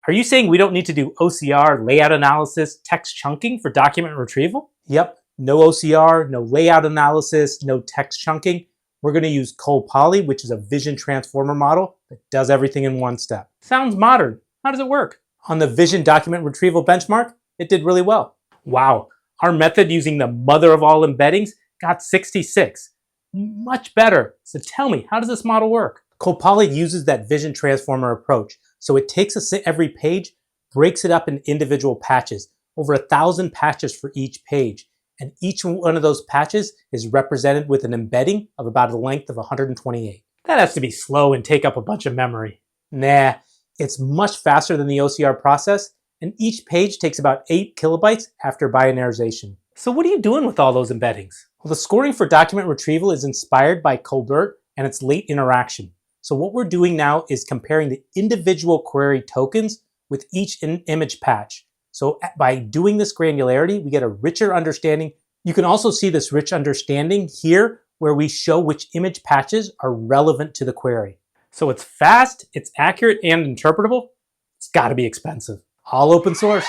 Are you saying we don't need to do OCR, layout analysis, text chunking for document retrieval? Yep, no OCR, no layout analysis, no text chunking. We're going to use ColPali, which is a vision transformer model that does everything in one step. Sounds modern. How does it work? On the vision document retrieval benchmark, it did really well. Wow, our method using the mother of all embeddings got 66. Much better. So tell me, how does this model work? ColPali uses that vision transformer approach. So it takes every page, breaks it up in individual patches, over 1,000 patches for each page. And each one of those patches is represented with an embedding of about a length of 128. That has to be slow and take up a bunch of memory. Nah, it's much faster than the OCR process, and each page takes about 8 kilobytes after binarization. So what are you doing with all those embeddings? Well, the scoring for document retrieval is inspired by Colbert and its late interaction. So what we're doing now is comparing the individual query tokens with each image patch. So by doing this granularity, we get a richer understanding. You can also see this rich understanding here where we show which image patches are relevant to the query. So it's fast, it's accurate and interpretable. It's got to be expensive. All open source.